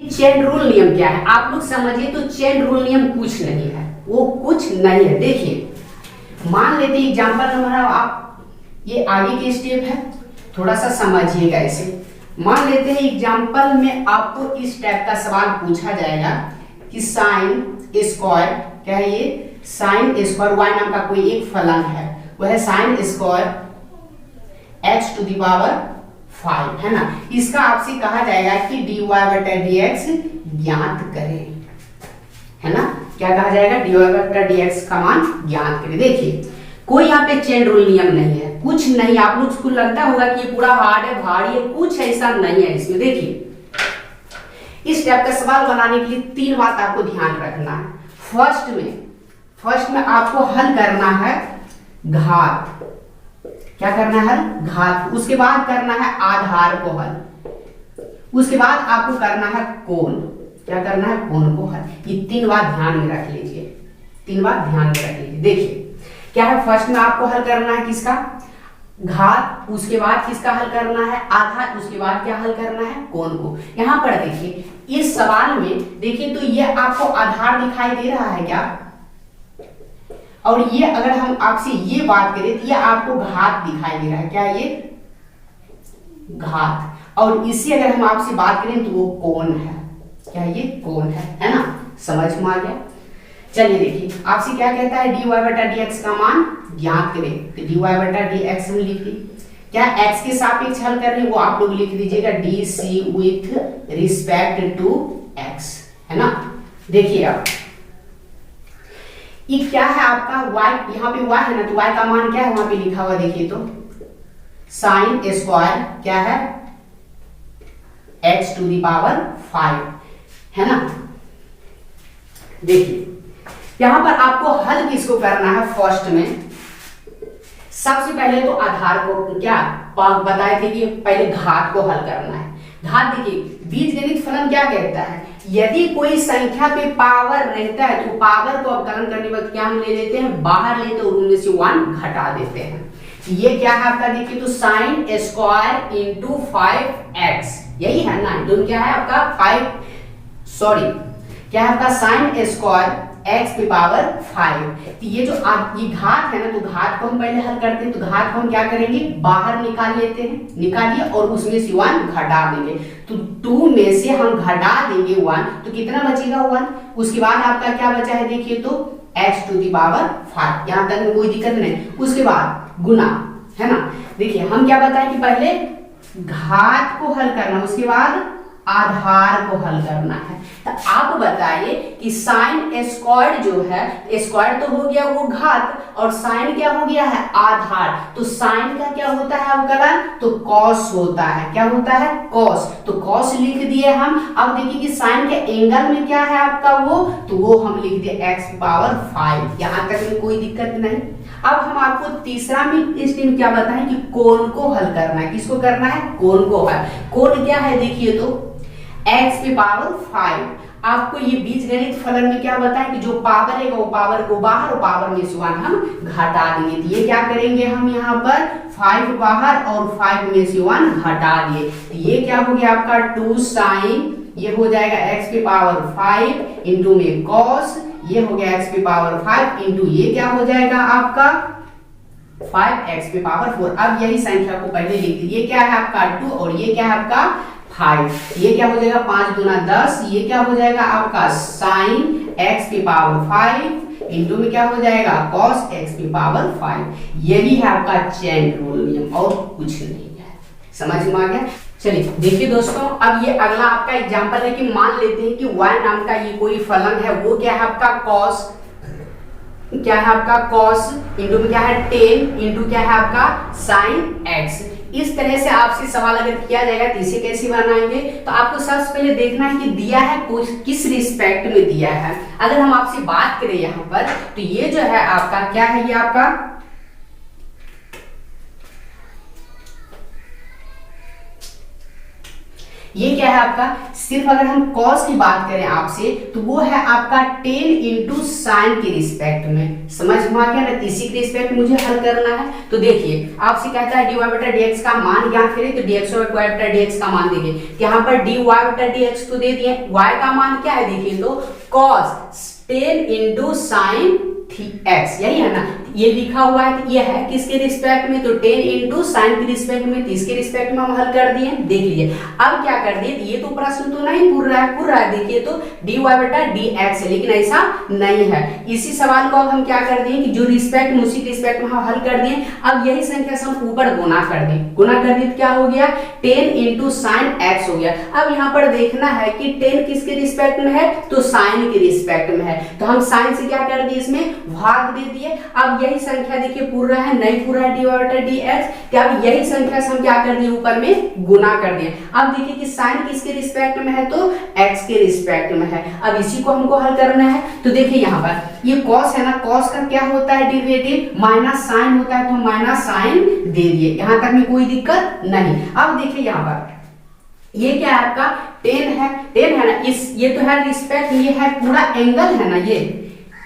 Chain rule नियम क्या है आप लोग समझिए। तो चेन रूल नियम कुछ नहीं है, वो कुछ नहीं है। देखिए मान लेते हैं एग्जांपल नंबर, आप ये आगे के स्टेप है, थोड़ा सा समझिएगा इसे। मान लेते हैं एग्जांपल में आपको इस टाइप का सवाल पूछा जाएगा कि साइन स्क्वायर, क्या है ये, साइन स्क्वायर वाई नाम का कोई एक फलन है, वह है sine square x to the power 5, है ना। इसका आपसे कहा जाएगा कि dy बटा dx ज्ञात करें, है ना। क्या कहा जाएगा, dy बटा dx का मान ज्ञात करें। देखिए कोई यहाँ पे चेन रूल नियम नहीं है, कुछ नहीं। आप लोग को लगता होगा कि ये पूरा हार्ड है, भारी है, कुछ ऐसा नहीं है इसमें। देखिए इस टाइप का सवाल बनाने के लिए 3 बात आपको ध्यान रखना है। फर्स्ट में आपको हल करना है घात, क्या करना है, घात। उसके बाद करना है आधार को हल, उसके बाद आपको करना है कोण, क्या करना है, कोण को हल। ये 3 बात ध्यान में रख लीजिए, 3 बात ध्यान में रख लीजिए। देखिए क्या है, फर्स्ट में आपको हल करना है किसका, घात, उसके बाद किसका हल करना है, आधार, उसके बाद क्या हल करना है, कोण को। यहाँ पर देखिए इस सवाल में देखिए तो ये आपको आधार दिखाई दे रहा है क्या, और ये अगर हम आपसे ये बात करें तो ये आपको घात दिखाई दे रहा है, क्या ये घात, और इसी अगर हम आपसे बात करें तो वो कोण है, क्या ये कोण है ना। समझ में आ गया। चलिए देखिए आपसे क्या कहता है, dy बटा dx का मान ज्ञात करें, तो dy बटा dx हम लिख दी। क्या x के सापेक्ष हल कर रहे हैं वो आप लोग लिख दीजिएगा dc with respect to x, है ना। देखिए अब ये क्या है आपका y, यहाँ पे y है ना, तो y का मान क्या है वहां पे लिखा हुआ, देखिए तो साइन स्क्वायर क्या है x टू दी पावर 5, है ना। देखिए यहां पर आपको हल किसको करना है, फर्स्ट में सबसे पहले तो आधार को क्या बताए थे कि पहले घात को हल करना है। घात देखिए बीजगणित फलन क्या कहता है, यदि कोई संख्या पे पावर रहता है तो पावर को अवकलन करने वक्त क्या हम ले लेते हैं, बाहर लेते हैं और उनमें से 1 घटा देते हैं। ये क्या है आपका, देखिए तो साइन स्क्वायर इंटू 5x, यही है ना, तो क्या है आपका 5, सॉरी क्या है आपका साइन स्क्वायर x की पावर 5। तो ये जो ये घात है ना, तो घात को हम पहले हल करते हैं, तो घात को हम क्या करेंगे, बाहर निकाल लेते हैं, निकालिए और उसमें से 1 घटा देंगे। तो 2 में से हम घटा देंगे 1, तो कितना बचेगा 1। उसके बाद आपका क्या बचा है, देखिए तो x टू दी पावर 5, यहाँ तक में कोई दिक्कत नहीं। उसके बाद गुना, है ना। देखिए हम क्या बताएं कि पहले घात को हल करना, उसके बाद आधार को हल करना है। तो आप बताइए कि साइन स्क्वायर जो है, स्क्वायर तो हो गया वो घात, और साइन क्या हो गया है, आधार। तो साइन का क्या होता है अवकलन, तो कॉस होता है, क्या होता है, कॉस। तो कॉस लिख दिए हम। अब देखिए कि साइन के एंगल में क्या है आपका वो, तो वो हम लिख दिए x पावर 5, यहां तक में कोई दिक्कत नहीं। अब हम आपको तीसरा में इस दिन क्या बताएं कि कोण को हल करना है। किसको करना है, कोण को हल। कोण क्या है, देखिए तो x की पावर 5। आपको ये बीजगणित फलन में क्या बताएं कि जो पावर है वो पावर को बाहर और पावर में से 1 हम घटा देंगे। तो ये क्या करेंगे हम यहाँ पर 5 बाहर और 5 में से 1 घटा दिए, तो ये क्या हो गया आपका 2 साइन, ये हो जाएगा x की पावर 5 इंटू में कॉस, ये हो गया x की पावर 5 इंटू ये क्या हो जाएगा आपका 5x की पावर 4। अब यही संख्या को पहले लिख दीजिए, ये क्या है आपका 2 और ये क्या है आपका 5, ये क्या हो जाएगा 5 गुना 10, ये क्या हो जाएगा आपका साइन x की पावर 5 इंटू में क्या हो जाएगा cos x की पावर 5। यही है आपका चेन रूल नियम और कुछ नहीं है। समझ में आ गया। चलिए देखिए दोस्तों, अब ये अगला आपका एग्जांपल है कि मान लेते हैं कि y नाम का ये कोई फलन है, वो क्या है आपका cos, क्या है आपका cos इंटू में क्या है tan इंटू क्या है आपका sin x। इस तरह से आपसे सवाल अगर किया जाएगा तो इसे कैसे बनाएंगे, तो आपको सबसे पहले देखना है कि दिया है किस रिस्पेक्ट में दिया है। अगर हम आपसे बात करें यहाँ पर, तो ये जो है आपका क्या है, ये आपका ये क्या है आपका, सिर्फ अगर हम कॉस की बात करें आपसे तो वो है आपका 10 इंटू साइन के रिस्पेक्ट में। समझ में आ गया ना, इसी के रिस्पेक्ट मुझे हल करना है। तो देखिए आपसे कहता है dy बटा dx का मान ज्ञात करें, तो dx और y बटा dx का मान देखिए, यहाँ पर dy बटा dx तो दे दिए, y का मान क्या है देखिए, तो cos 10 इंटू साइन x, यही है ना, ये लिखा हुआ है। तो ये है किसके रिस्पेक्ट में, तो 10 इंटू साइन के रिस्पेक्ट में, तो इसके रिस्पेक्ट में हम हल कर दिए। देख लीजिए अब क्या कर दिए, ये तो प्रश्न तो नहीं पूरा है, देखिए तो dy बटा dx है, लेकिन ऐसा नहीं है। इसी सवाल को अब हम क्या कर दिए कि जो रिस्पेक्ट में उसी रिस्पेक्ट में हम हल कर दिए। अब यही संख्या से हम ऊपर गुना कर दिए, तो क्या हो गया, 10 इंटू साइन x हो गया। अब यहाँ पर देखना है कि 10 किसके रिस्पेक्ट में है, तो साइन के रिस्पेक्ट में है, तो हम साइन से क्या कर दिए, इसमें भाग दे दिए। अब यही संख्या देखिए पूरा है, नहीं पूरा है dy बटा dx, क्या अब यही संख्या से हम क्या कर दिए, ऊपर में गुना कर दिए। अब देखिए कि साइन किसके रिस्पेक्ट में है, तो x के रिस्पेक्ट में है। अब इसी को हमको हल करना है। तो देखिए यहाँ पर ये cos है ना, cos का क्या होता है डेरिवेटिव, माइनस साइन होता है, तो माइनस साइन दे दिए, यहाँ तक में कोई दिक्कत नहीं। अब देखिए यहाँ पर ये क्या है आपका 10 है ना, इस ये तो है रिस्पेक्ट, ये है पूरा एंगल है ना, ये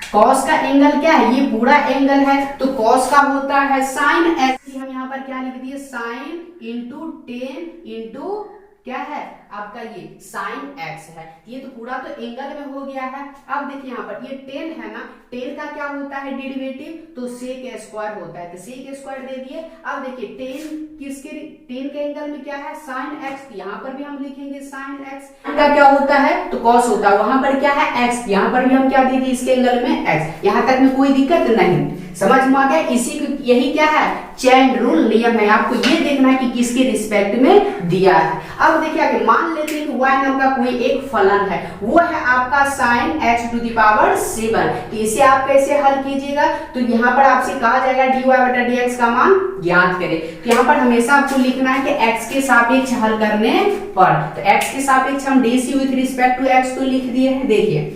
cos का एंगल क्या है, ये पूरा एंगल है, तो cos का होता है sin x। हम यहाँ पर क्या लिख दिए, sin इंटू 10 इंटू क्या है आपका ये sin x है, ये तो पूरा तो एंगल में हो गया है। अब देखिए यहाँ पर ये 10 है ना, 10 का क्या होता है डेरिवेटिव, तो sec स्क्वायर होता है, तो sec स्क्वायर दे दिए। अब देखिए 10 के एंगल में क्या है, sin x, यहाँ पर भी हम लिखेंगे sin x का क्या होता है, तो cos होता है, वहां पर क्या है x, यहाँ पर भी हम क्या दे दिए, इसके एंगल में x, यहाँ तक में कोई दिक्कत नहीं। समझ में आ गया, इसी यही क्या है, चेन रूल नियम है, आपको ये देखना है कि किसके रिस्पेक्ट में दिया है। अब देखिए आगे मान लेते हैं कि y नाम का कोई एक फलन है, वो है आपका sin x to the power 7, तो इसे आप कैसे हल कीजिएगा, तो यहाँ पर आपसे कहा जाएगा dy बटा dx का मान ज्ञात करें। तो यहाँ पर हमेशा आपको लिखना है कि x के सापेक्ष हल करने पर, तो x के सापेक्ष हम dc with respect to x तो लिख दिए हैं। देखिए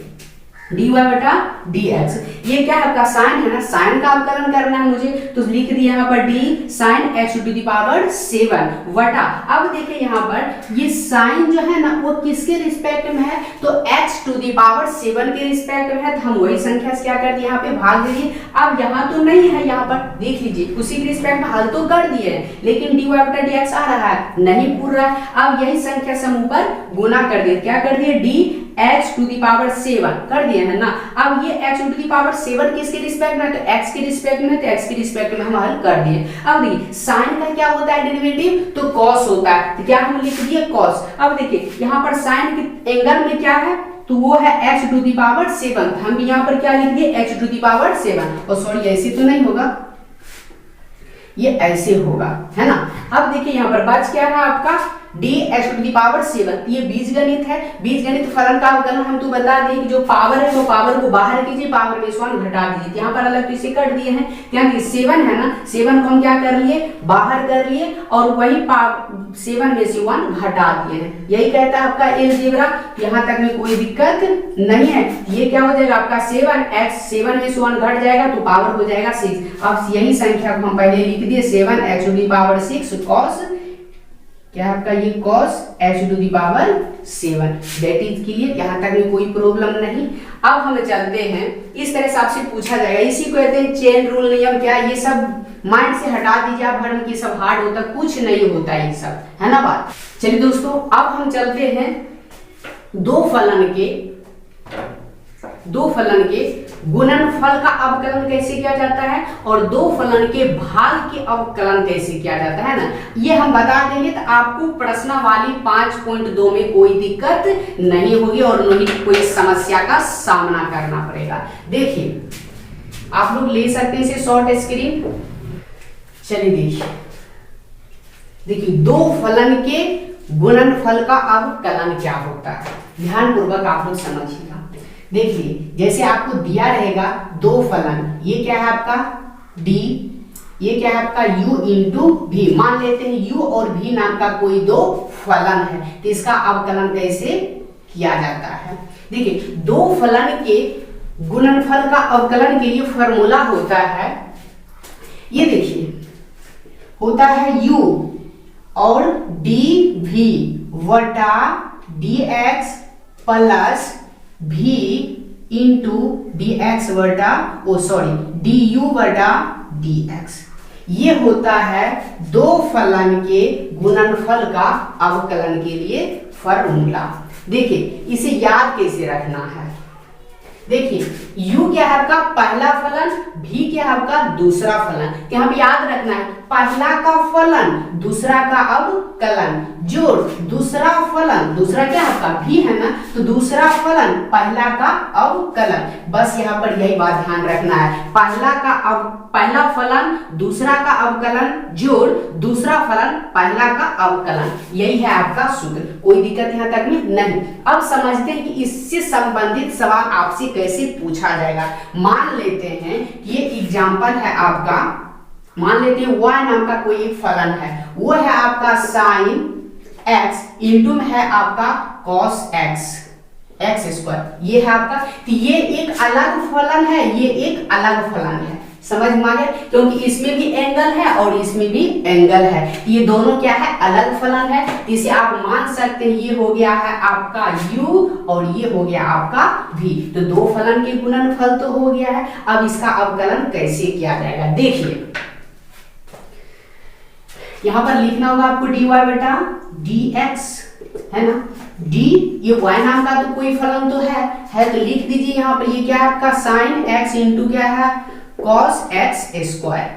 dy बटा dx, ये क्या है आपका साइन है ना, साइन का अवकलन करना है मुझे, तो लिख दिया यहाँ पर d sin x to the power 7 वटा। अब देखिए यहाँ पर ये साइन जो है ना वो किसके रिस्पेक्ट में है, तो x टू दी पावर 7 के रिस्पेक्ट में है, तो हम वही संख्या से क्या कर दिए, यहाँ पे भाग दे दिए। अब यहाँ तो नहीं है, यहाँ पर देख लीजिए उसी के रिस्पेक्ट में हल तो कर दिए हैं, लेकिन dy बटा dx आ रहा है, नहीं पूरा है। अब यही संख्या से हम ऊपर गुना कर दिए, क्या कर दिए, d h to the power 7 कर दिए है ना। अब ये h टू दी पावर 7 किसके रिस्पेक्ट में है, तो x के रिस्पेक्ट में, तो x के रिस्पेक्ट में हम हल कर दिए। अब देखिए साइन का क्या होता है डेरिवेटिव, तो cos होता है, तो क्या हम लिख दिए cos। अब देखिए यहाँ पर साइन के एंगल में क्या है, तो वो है h टू दी पावर 7, हम भी यहाँ पर क्या लिख दिए, h टू दी पावर 7, और सॉरी ऐसे तो नहीं होगा, ये ऐसे होगा है ना। अब देखिए यहाँ पर बच क्या है आपका dh टू दी पावर 7, ये बीजगणित है, बीजगणित फलन का अवकलन हम तो बता दिए कि जो पावर है वो पावर को बाहर कीजिए, पावर में 1 घटा दीजिए, यहाँ पर अलग तो इसे कट दिए हैं, क्या 7 है ना, 7 को हम क्या कर लिए, बाहर कर लिए, और वही 7 में से 1 घटा दिए हैं। यही कहता है आपका अलजेब्रा, यहाँ तक में कोई दिक्कत नहीं है। ये क्या हो जाएगा आपका 7x, 7 में से 1 घट जाएगा तो पावर हो जाएगा 6। अब यही संख्या को हम पहले लिख दिए 7x to the power 6 cos, क्या आपका ये cos h to the power 7, that is clear, यहाँ तक में कोई प्रॉब्लम नहीं। अब हम चलते हैं, इस तरह से आपसे पूछा जाएगा, इसी को कहते हैं चेन रूल नियम। क्या ये सब माइंड से हटा दीजिए आप, भरम की सब हार्ड होता, कुछ नहीं होता ये सब, है ना बात। चलिए दोस्तों अब हम चलते हैं दो फलन के गुणनफल का अवकलन कैसे किया जाता है, और दो फलन के भाग के अवकलन कैसे किया जाता है ना, ये हम बता देंगे, तो आपको प्रश्नावली 5.2 में कोई दिक्कत नहीं होगी और नहीं कोई समस्या का सामना करना पड़ेगा। देखिए आप लोग ले सकते हैं इसे शॉर्ट स्क्रीन। चलिए देखिए दो फलन के गुणनफल का अवकलन क्या होता है, ध्यान पूर्वक आप लोग समझिएगा। देखिए जैसे आपको दिया रहेगा दो फलन, ये क्या है आपका d, ये क्या है आपका u इंटू v, मान लेते हैं u और v नाम का कोई दो फलन है, तो इसका अवकलन कैसे किया जाता है। देखिए दो फलन के गुणनफल का अवकलन के लिए फॉर्मूला होता है, ये देखिए होता है u और dv बटा डी एक्स प्लस भी इंटू डी एक्स बटा डी यू बटा डी एक्स। ये होता है दो फलन के गुणनफल का अवकलन के लिए फॉर्मूला। देखिए इसे याद कैसे रखना है। देखिए u क्या है आपका पहला फलन, v क्या है आपका दूसरा फलन। यहाँ पे याद रखना है पहला का फलन दूसरा का अवकलन जोड़ दूसरा फलन, दूसरा क्या है आपका v है ना, तो दूसरा फलन पहला का अवकलन। बस यहाँ पर यही बात ध्यान रखना है, पहला फलन दूसरा का अवकलन जोड़ दूसरा फलन पहला का अवकलन, यही है आपका सूत्र। कोई दिक्कत यहाँ तक में नहीं। अब समझते हैं कि इससे संबंधित सवाल आपसे कैसे पूछा जाएगा। मान लेते हैं ये एग्जाम्पल है आपका, मान लेते हैं y नाम का कोई एक फलन है, वो है आपका साइन x इंटू में है आपका cos x x स्क्वायर, ये है आपका। तो ये एक अलग फलन है, ये एक अलग फलन है, समझ में आ गया, क्योंकि इसमें भी एंगल है और इसमें भी एंगल है। ये दोनों क्या है अलग फलन है। इसे आप मान सकते हैं ये हो गया है आपका u और ये हो गया आपका v। तो दो फलन के गुणनफल तो हो गया है। अब इसका अवकलन कैसे किया जाएगा देखिए, यहां पर लिखना होगा आपको dy बटा dx है ना। d ये y नाम का तो कोई फलन तो है तो लिख दीजिए यहाँ पर, ये क्या है आपका साइन x इंटू क्या है cos x स्क्वायर,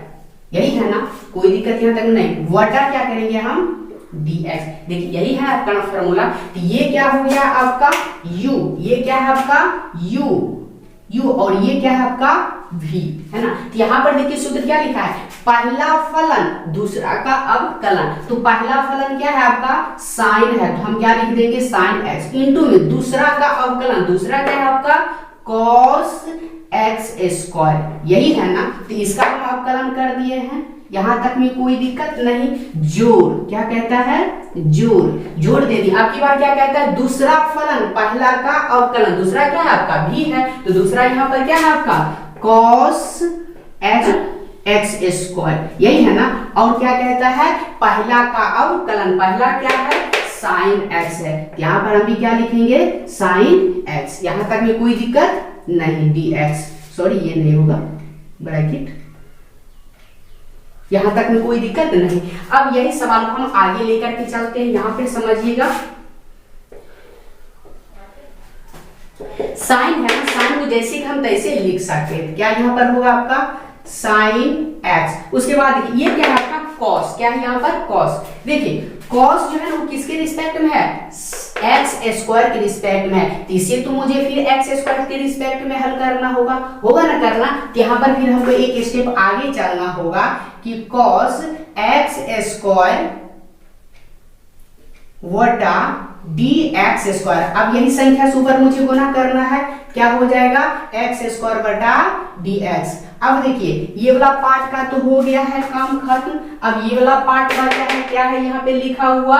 यही है ना, कोई दिक्कत यहाँ तक नहीं। वटा क्या करेंगे हम dx, देखिए यही है आपका फॉर्मूला। तो ये क्या हो गया आपका u, ये क्या है आपका u और ये क्या है आपका v है ना। तो यहाँ पर देखिए सूत्र क्या लिखा है, पहला फलन दूसरा का अवकलन। तो पहला फलन क्या है आपका साइन है, तो हम क्या लिख देंगे साइन x इंटू में दूसरा का अवकलन, दूसरा क्या है आपका cos x स्क्वायर, यही है ना। तो इसका हम अवकलन कर दिए हैं, यहां तक में कोई दिक्कत नहीं। जोड़ क्या कहता है, जोड़ दे दी। आपकी बार क्या कहता है दूसरा फलन पहला का अवकलन, दूसरा क्या है आपका v है, तो दूसरा यहाँ पर क्या है आपका cos x स्क्वायर, यही है ना। और क्या कहता है पहला का अवकलन, पहला क्या है साइन x है, यहाँ पर हम भी क्या लिखेंगे साइन x, यहाँ तक में कोई दिक्कत नहीं। dx सॉरी ये नहीं होगा ब्रैकेट, यहां तक में कोई दिक्कत नहीं। अब यही सवाल को हम आगे लेकर के चलते हैं, यहां पे समझिएगा साइन है ना, साइन को जैसे हम तैसे लिख सकते हैं। क्या यहाँ पर होगा आपका साइन x, उसके बाद ये क्या है आपका cos, क्या है यहाँ पर cos। देखिए cos जो है वो किसके रिस्पेक्ट में है, x स्क्वायर के रिस्पेक्ट में है, तो इसे तो मुझे फिर x स्क्वायर के रिस्पेक्ट में हल करना होगा ना करना। तो यहाँ पर फिर हमको एक स्टेप आगे चलना होगा कि cos x स्क्वायर वटा dx स्क्वायर। अब यही संख्या से ऊपर मुझे गुना करना है, क्या हो जाएगा x स्क्वायर बटा dx। अब देखिए ये वाला पार्ट का तो हो गया है काम खत्म। अब ये वाला पार्ट बचा है, क्या है यहाँ पे लिखा हुआ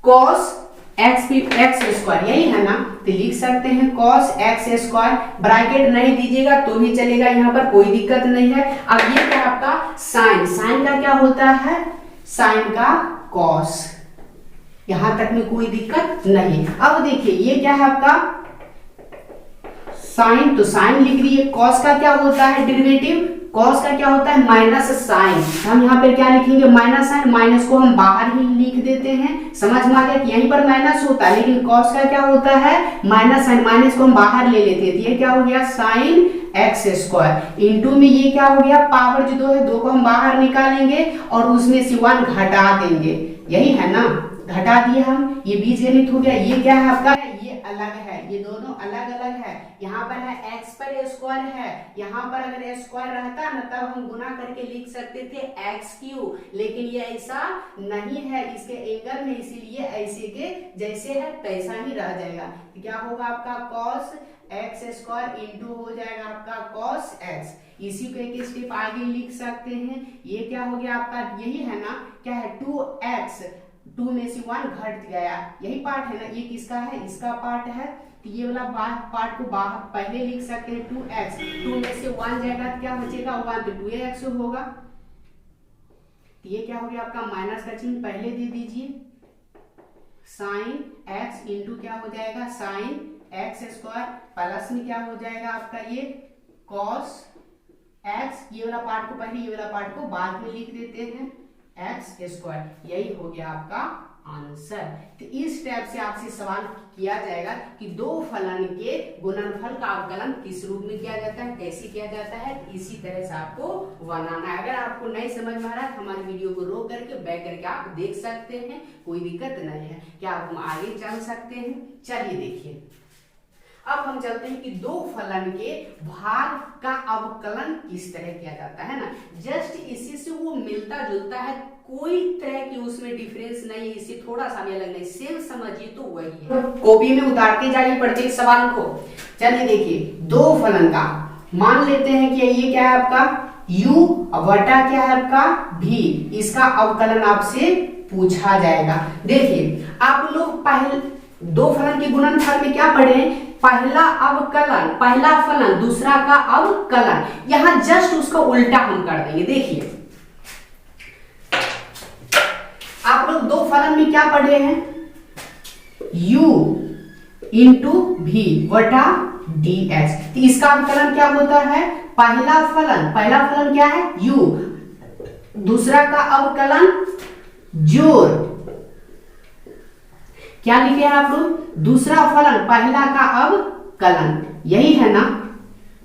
cos x स्क्वायर, यही है ना। तो लिख सकते हैं cos x स्क्वायर, ब्रैकेट नहीं दीजिएगा तो भी चलेगा, यहाँ पर कोई दिक्कत नहीं है। अब ये क्या आपका साइन, साइन का क्या होता है साइन का cos, यहां तक में कोई दिक्कत नहीं। अब देखिए ये क्या है आपका साइन, तो साइन लिख रही है, cos का क्या होता है डेरिवेटिव, cos का क्या होता है माइनस साइन। हम यहाँ पे क्या लिखेंगे माइनस साइन, माइनस को हम बाहर ही लिख देते हैं, समझ में आ गया कि यहीं पर माइनस होता है, लेकिन cos का क्या होता है माइनस साइन, माइनस को हम बाहर ले लेते हैं। ये क्या हो गया साइन x स्क्वायर इंटू में ये क्या हो गया पावर जो दो है, दो को हम बाहर निकालेंगे और उसमें से 1 घटा देंगे, यही है ना, घटा दिए हम, ये बीजगणित हो गया। ये क्या है आपका, ये अलग है, ये दोनों अलग अलग है। यहाँ पर है x पर स्क्वायर है, यहाँ पर अगर स्क्वायर रहता ना तब हम गुना करके लिख सकते थे x3, लेकिन ये ऐसा नहीं है इसके एंगल में, इसीलिए ऐसे के जैसे है तैसा ही रह जाएगा। तो क्या होगा आपका cos x स्क्वायर इंटू हो जाएगा आपका cos x, इसी को एक स्टेप आगे लिख सकते हैं। ये क्या हो गया आपका, यही है ना, क्या है 2x, 2 में से 1 घट गया, यही पार्ट है ना, ये किसका है इसका पार्ट है। तो ये वाला पार्ट को बाहर पहले लिख सकते हैं 2x, 2 में से 1 जाएगा तो क्या बचेगा 1, तो 2x होगा। तो ये क्या हो गया आपका माइनस का चिन्ह पहले दे दीजिए, साइन एक्स इंटू क्या हो जाएगा साइन एक्स स्क्वायर प्लस में क्या हो जाएगा आपका ये कॉस एक्स, ये वाला पार्ट को पहले ये वाला पार्ट को बाद में लिख देते हैं एक्स स्क्वायर। यही हो गया आपका आंसर। तो इस टाइप से आपसे सवाल किया जाएगा कि दो फलन के गुणनफल का अवकलन किस रूप में किया जाता है, कैसे किया जाता है, इसी तरह से आपको बनाना है। अगर आपको नहीं समझ में आ रहा है हमारी वीडियो को रोक करके बैक करके आप देख सकते हैं, कोई दिक्कत नहीं है। क्या हम आगे चल सकते हैं? चलिए देखिए, अब हम चलते हैं कि दो फलन के भाग का अवकलन किस तरह किया जाता है ना। जस्ट इसी से वो मिलता जुलता है, कोई तरह की उसमें डिफरेंस नहीं है, इससे थोड़ा सा भी अलग नहीं, सेम समझिए तो वही है। कॉपी में उतारते जाइए प्रत्येक सवाल को। चलिए देखिए, दो फलन का मान लेते हैं कि ये क्या है आपका u बटा क्या है आपका v, इसका अवकलन आपसे पूछा जाएगा। देखिए आप लोग पहले दो फलन के गुणनफल में क्या पढ़े, पहला अवकलन, पहला फलन दूसरा का अवकलन, यहां जस्ट उसका उल्टा हम कर देंगे। देखिए आप लोग दो फलन में क्या पढ़े हैं, u इंटू v बटा dx, तो इसका अवकलन क्या होता है, पहला फलन क्या है u, दूसरा का अवकलन जोड़, क्या लिखे हैं आप लोग, दूसरा फलन पहला का अवकलन, यही है ना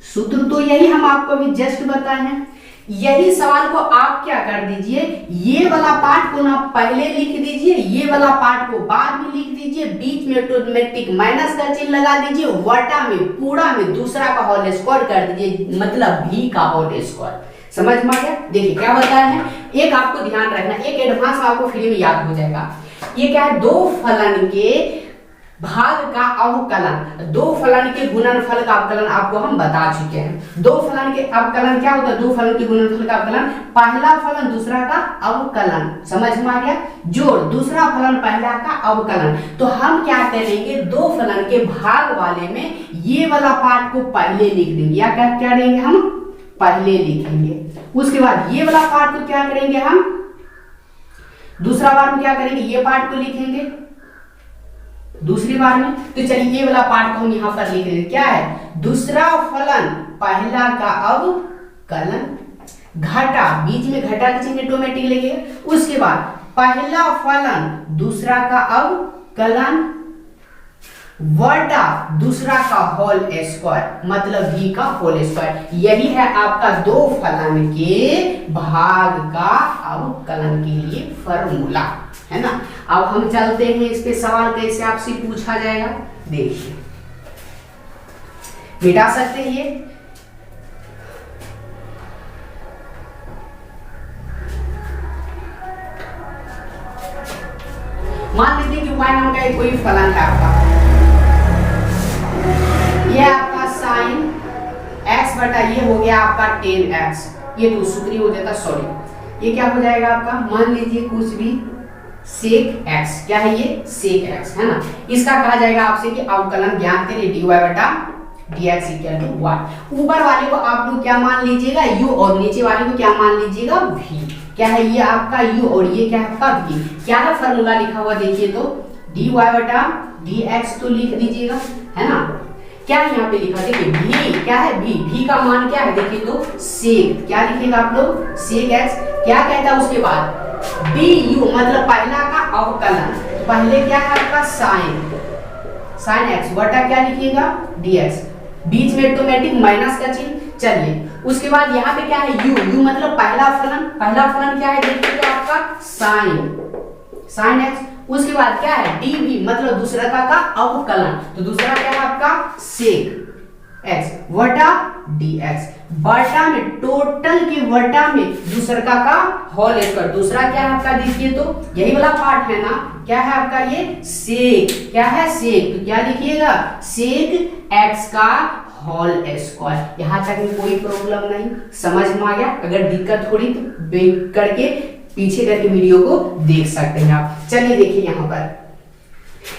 सूत्र, तो यही हम आपको भी जस्ट बताए हैं। यही सवाल को आप क्या कर दीजिए, ये वाला पार्ट को ना पहले लिख दीजिए, ये वाला पार्ट को बाद में लिख दीजिए, बीच में ऑटोमेटिक माइनस का चिन्ह लगा दीजिए, वटा में पूरा में दूसरा का होल स्क्वायर कर दीजिए, मतलब v का होल स्क्वायर। समझ में आ गया? देखिए क्या बताया है, एक आपको ध्यान रखना, एक एडवांस में आपको फ्री में याद हो जाएगा। ये क्या है, दो फलन के भाग का अवकलन, दो फलन के गुणनफल का अवकलन आपको हम बता चुके हैं। दो फलन के अवकलन क्या होता है, दो फलन के गुणनफल का अवकलन, पहला फलन दूसरा का अवकलन, समझ में आ गया, जोड़, दूसरा फलन पहला का अवकलन। तो हम क्या करेंगे, दो फलन के भाग वाले में ये वाला पार्ट को पहले लिख देंगे, या क्या करेंगे हम पहले लिखेंगे, उसके बाद ये वाला पार्ट को क्या करेंगे हम दूसरा बार में क्या करेंगे, ये पार्ट को लिखेंगे दूसरी बार में। तो चलिए ये वाला पार्ट को हम यहां पर लिख देंगे, क्या है, दूसरा फलन पहला का अवकलन, घटा, बीच में घटा के चिन्ह ऑटोमेटिक लगेगा, उसके बाद पहला फलन दूसरा का अवकलन वटा दूसरा का होल स्क्वायर, मतलब v का होल स्क्वायर। यही है आपका दो फलन के भाग का अवकलन के लिए फॉर्मूला, है ना। अब हम चलते हैं इस पे, सवाल कैसे आपसे पूछा जाएगा, देखिए मिटा सकते हैं ये, मान लीजिए कि y नाम का कोई फलन है आपका, ये आपका साइन x बटा ये हो गया आपका 10x, ये तो सूत्री हो जाता, सॉरी ये क्या हो जाएगा आपका, मान लीजिए कुछ भी सेक x, क्या है ये सेक x, है ना। इसका कहा जाएगा आपसे कि अवकलन ज्ञात करें dy बटा dx इक्वल टू y। ऊपर वाले को आप लोग क्या मान लीजिएगा u, और नीचे वाले को क्या मान लीजिएगा v। क्या है ये आपका u और ये क्या है आपका v। क्या है फॉर्मूला लिखा हुआ देखिए तो, dy बटा dx तो लिख दीजिएगा, है ना। क्या यहाँ पे लिखा देखिए v, क्या है v का मान क्या है देखिए तो सेक, क्या लिखेगा आप लोग सेक x, क्या कहता है उसके बाद du, मतलब पहला का अवकलन, पहले क्या है आपका साइन x बटा क्या लिखिएगा dx, बीच में ऑटोमेटिक माइनस का चिन्ह। चलिए उसके बाद यहाँ पे क्या है u मतलब पहला फलन क्या है देखिए तो आपका साइन x, उसके बाद क्या है dv मतलब दूसरा का अवकलन, तो दूसरा क्या है आपका सेक x वटा dx, बटा में टोटल की वटा में दूसरा का होल स्क्वायर, दूसरा क्या है आपका देखिए तो यही वाला पार्ट है ना, क्या है आपका ये सेक, क्या है सेक, तो क्या लिखिएगा सेक x का होल स्क्वायर। यहाँ तक में कोई प्रॉब्लम नहीं, समझ में आ गया। अगर दिक्कत थोड़ी तो बैक करके पीछे करके वीडियो को देख सकते हैं आप। चलिए देखिए यहाँ पर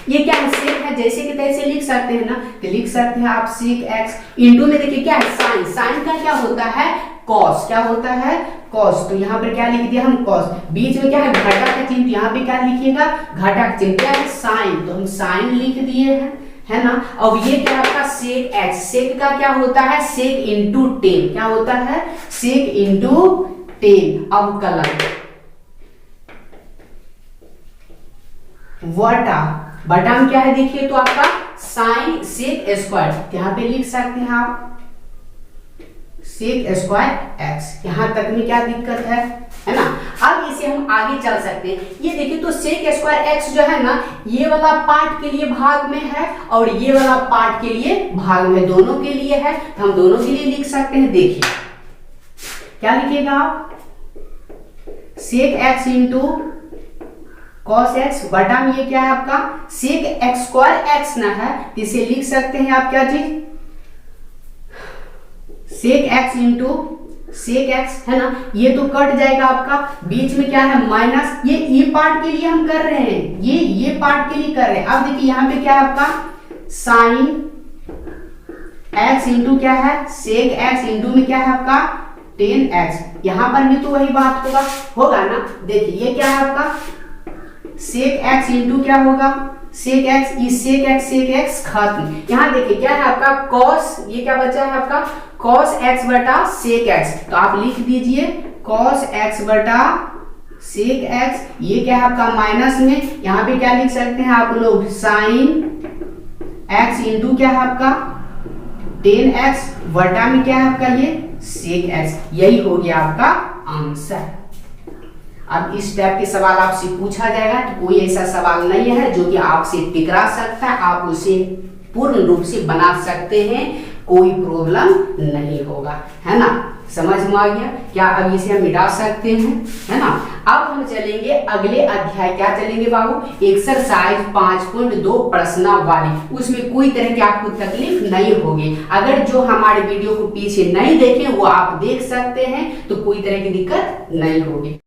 ये क्या है सेक है, जैसे कि तैसे लिख सकते हैं ना, तो लिख सकते हैं आप सेक x इंटू में देखिए क्या है साइन का क्या होता है कॉस, क्या होता है कॉस। तो यहाँ पर क्या लिख दिया हम कॉस, बीच में क्या है घटा का चिन्ह, यहाँ पे क्या लिखिएगा घटा का चिन्ह, क्या है साइन, तो हम साइन लिख दिए हैं, है ना। अब ये क्या आपका सेक एक्स, सेक का क्या होता है सेक इंटू टेन, क्या होता है सेक इंटू टेन। अब कलम वटा, बटा में क्या है देखिए तो आपका साइन सेक स्क्वायर, यहाँ पे लिख सकते हैं आप सेक स्क्वायर एक्स, यहां तक में क्या दिक्कत है ना। अब इसे हम आगे चल सकते हैं, ये देखिए तो सेक स्क्वायर एक्स जो है ना ये वाला पार्ट के लिए भाग में है और ये वाला पार्ट के लिए भाग में, दोनों के लिए है, तो हम दोनों के लिए लिख सकते हैं। देखिए क्या लिखिएगा आप sec x into cos x, बटा में ये क्या है आपका सेक एक्स स्क्वायर एक्स ना है, इसे लिख सकते हैं आप क्या चीज sec x into sec x, है ना। ये तो कट जाएगा आपका, बीच में क्या है माइनस, ये पार्ट के लिए हम कर रहे हैं, ये पार्ट के लिए कर रहे हैं। अब देखिए यहाँ पे क्या है आपका साइन एक्स इंटू क्या है सेक एक्स इंटू में क्या है आपका टेन एक्स, यहां पर भी तो वही बात होगा ना। देखिए ये क्या है आपका सेक एक्स इंटू क्या होगा सेक एक्स, ये सेक एक्स खत्म। यहाँ देखिए क्या है आपका कॉस, ये क्या बचा है आपका कॉस एक्स बटा सेक एक्स, तो आप लिख दीजिए कॉस एक्स बटा सेक एक्स, ये क्या है आपका माइनस में, यहाँ पे क्या लिख सकते हैं आप लोग साइन एक्स इंटू क्या है आपका टेन एक्स, बटा में क्या है आपका ये सेक एक्स, यही हो गया आपका आंसर। अब इस टाइप के सवाल आपसे पूछा जाएगा तो कोई ऐसा सवाल नहीं है जो कि आपसे टकरा सकता है, आप उसे पूर्ण रूप से बना सकते हैं, कोई प्रॉब्लम नहीं होगा, है ना। समझ में आ गया क्या, अब इसे हम मिटा सकते हैं, है ना। अब हम चलेंगे अगले अध्याय, क्या चलेंगे बाबू एक्सरसाइज 5.2 प्रश्नावली, उसमें कोई तरह की आपको तकलीफ नहीं होगी। अगर जो हमारे वीडियो को पीछे नहीं देखे वो आप देख सकते हैं, तो कोई तरह की दिक्कत नहीं होगी।